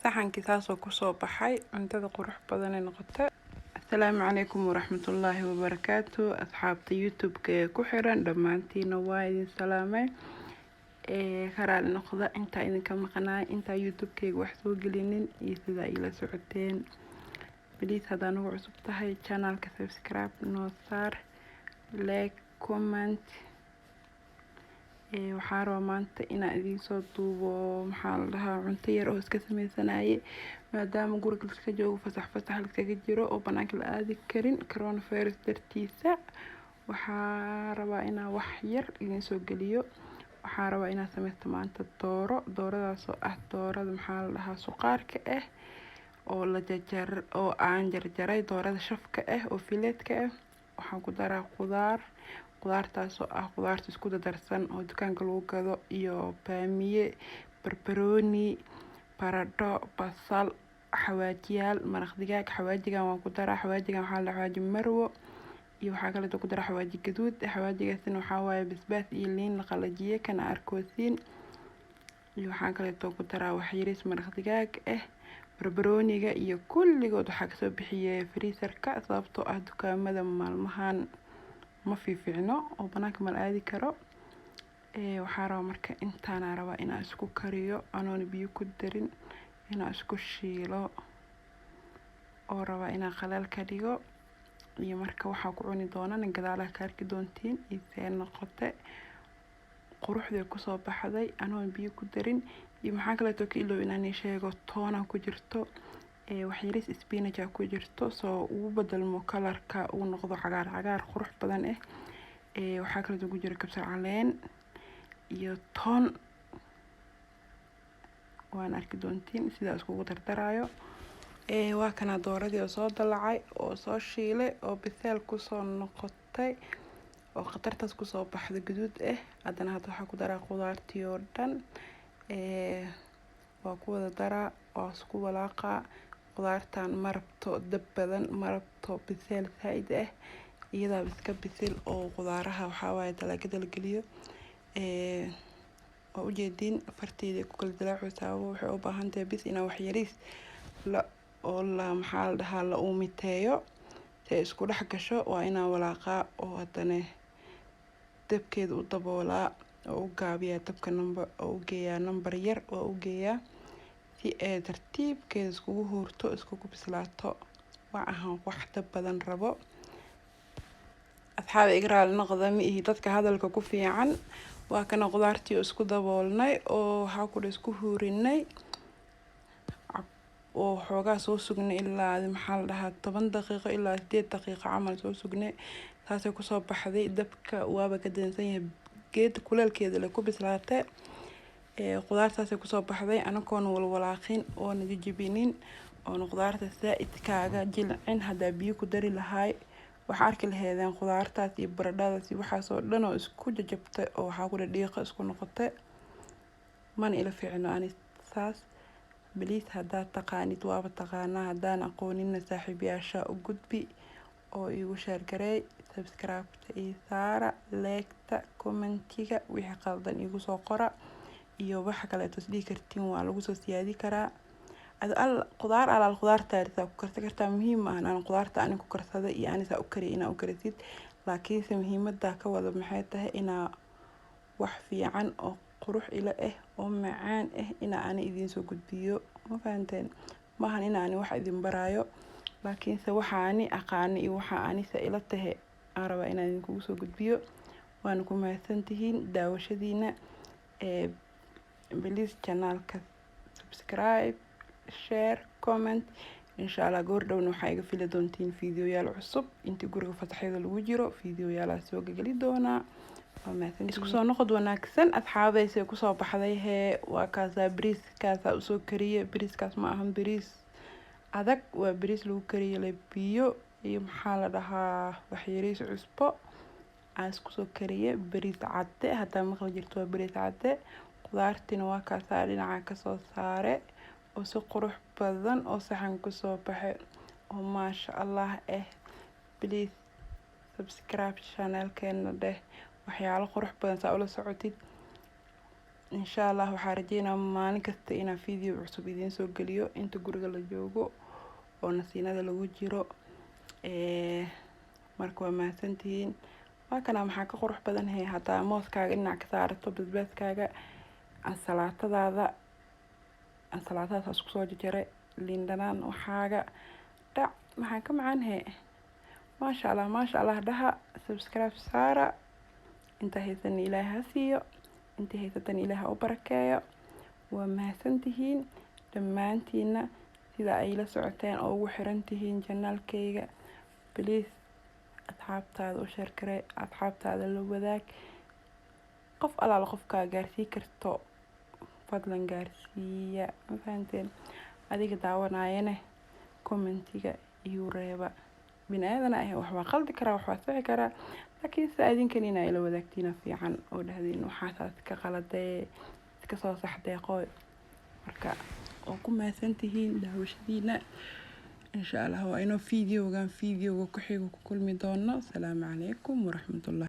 saxankii saasoo kusoo baxay cuntada qurux badan ee noqotay. Assalaamu calaykum waraxmatullaahi wabarakaatu. Asxaabta YouTube-ka ee ku xiran dhammaantiina waa idin salaamay. Karaal noqda inta idinka maqnaay inta YouTube-kayga wax soo gelinin iyo sida ila socoteen. Please haddaan ugu cusub tahay channel-ka subscribe noo saar, like, comment. waxaan rabaa maanta inaan idiin soo duubo maxaa la dhahaa cunto yar oo iska sameysanaayay maadaama guriga iska joogo fasax iskaga jiro oo banaanka la aadi karin coronavirus dartiisa. waxaan rabaa inaan wax yar idiin soo geliyo. waxaan rabaa inaan sameysto maanta dooradaas oo ah doorada maxaa la dhahaa suqaarka ah oo la jarjar oo aan jarjaray doorada shafka ah oo fileedka ah. waxaan ku daraa qudaartaas oo ah qudaarta isku darsan oo dukaanka lagu gado iyo baamiye, barbarooni, baradho, basal, xawaajiyaal, maraq digaag. xawaajigan waan ku daraa xawaajigan waxaa la xawaaji marwo iyo waxaa kale oo ku daraa xawaaji gaduud. xawaajigaasina waxaa waaye basbaas iyo liin la qalajiyay kana arkoosiin iyo waxaa kale oo ku daraa wax yaris maraq digaag barbarooniga iyo kulligood waxaa kasoo bixiyay freezer-ka sababtoo ah dukaamada maalmahan ma fiicno oo banaanka ma aadi karo. waxaan rabaa marka intaan rabaa inaan isku kariyo anoon biyo ku darin inaan isku shiilo oo rabaa inaan qalal ka dhigo iyo marka waxaa ku cuni doonaan gadaalaha ka arki doontiin isee noqote quruxda ku soo baxday anoon biyo ku darin. iyo maxaa kale oo ka iloob inaan sheego toona ku jirto wax yaris spinach ku jirto soo ugu badalmo kalarka uu noqdo cagaar qurux badan waxaa kale oo ku jira kabsar caleen iyo toon waan arki doontiin sidaas ugu dardaraayo. waa kana dooradii oo soo dalacay oo soo shiilay oo biseel ku soo noqotay oo qatartaas ku soo baxday gaduud haddana waxaa ku daraa qudaartii oo dhan waa ku wada daraa oo isku walaaqa. qudaartan marabto dab badan marabto biseel saaid iyada iska bisil oo qudaaraha waxaa waaye talaagada la geliyo oo u jeedin farteeda ku kala dilaacaysaa waxay u baahan tahay bis inaa wax yaris la maxaa la dhahaa la uumiteeyo si isku dhex gasho. waa inaa walaaqa oo haddana dabkeeda u daboolaa oo u gaabiyaa dabka oo u geeyaa number yar oo u geeyaa si ay tartiibkeeda iskugu huurto iskugu bislaato. waxaan wax dab badan rabo. asxaab igraal noqda ma ihi dadka hadalka ku fiican. waa kana qudaartii isku daboolnay oo waxaa ku isku huurinay oo xoogaa soo sugnay ilaa maxaa la dhahaa 10 daqiiqo ilaa 8 daqiiqo camal soo sugnay. taasoo ku soo baxday dabka waaba ka dansan yahay geed kuleelkeeda la ku bislaatay. qudaartaas ku soo baxday anagoon walwalaaqin oo jijibinin oo qudaarta saaidkaaga jilcin hadaa biyo ku dari lahaay waxaa arki lahaydeen qudaartaas iyo baradhadaas iyo waxaas oo dhan oo isku jajabtay oo waxaa ku dhiiqa isku noqotay mana ila fiicno ani saas. Please hadaa taqaanid waaba taqaanaa haddaan aqoonina saaxiibayaasha u gudbi oo igu share gareey subscribe-ta iyo saara like-ta commentiga wixii qaldan igu soo qora iyo waxa kale oo isdii kartiin waa lagu soo siyaadi karaa. qudaarta ku karsan kartaa muhiim ah aan qudaarta aan ku karsada iyo aan u kariyo inaa u karisid laakiin muhiimadda ka wada maxay tahay inaa wax fiican oo qurux ila oo macaan inaa aan idiin soo gudbiyo. ma fahanteen maahan inaan wax idin baraayo laakiin waxa aan aqaan iyo waxa aan ila tahay aan rabaa inaan idin soo gudbiyo. waan ku mahadsantihiin daawashadiina. please channel-ka subscribe share comment inshallah goor dhowna waxaa iga fili doontiin fiidiyoyaal cusub intii guriga fasaxyada lagu jiro fiidiyoyaal soo geli doona. isku soo noqod wanaagsan asxaabayse ku soo baxday waa kaasa bariiskaas u soo kariye. bariiskaas ma ahan bariis adag waa bariis lagu kariye biyo iyo maxaa la dhahaa wax yaris cusbo aan isku soo kariye bariis cadde hadaa maqal jirto waa bariis cadde. qudaartina waa kaasa dhinaca ka soo saare oo si qurux badan oo saxan ku soo baxay oo maasha Allah please subscribe channel-keena waxyaalo qurux badan saa ula socotid insha allah waxaan rajeynaa maalin kasta inaan video cusub idiin soo geliyo inta guriga la joogo oo nasiinada lagu jiro. marka waa mahadsantihiin. waa kana maxaa ka qurux badan hataa mooskaaga dhinac ka saarato basbaaskaaga ansalaatada isku soo jarjaray liin dhanaan waxaaga dhac maxaa ka macaan maasha allah dhaha. subscribe saara. inta haysan ilaahay ha siiyo, inta haysatan ilaahay ha u barakeeyo. waa mahadsantihiin dhammaantiina sida ay la socoteen oo ugu xiran tihiin janaalkayga. please asxaabtaada u share garee, asxaabtaada la wadaag. qof alaala qofkaa gaarsii karto fadlan gaarsiiya. ma fahanteen? adiga daawanayana commentiga igu reeba. bini'aadana waxbaa qaldi karaa, waxbaa sixi karaa, laakiin se adinkan inaa ila wadaagtiina fiican oo dhahdeen waxaasaas ka qaladee iska soo saxdee qooy. marka oo ku mahadsantihiin daawashadiina. insha allah waa inoo videoga ku xigo ku kulmi doono. asalaamu calaykum waraxmatullahi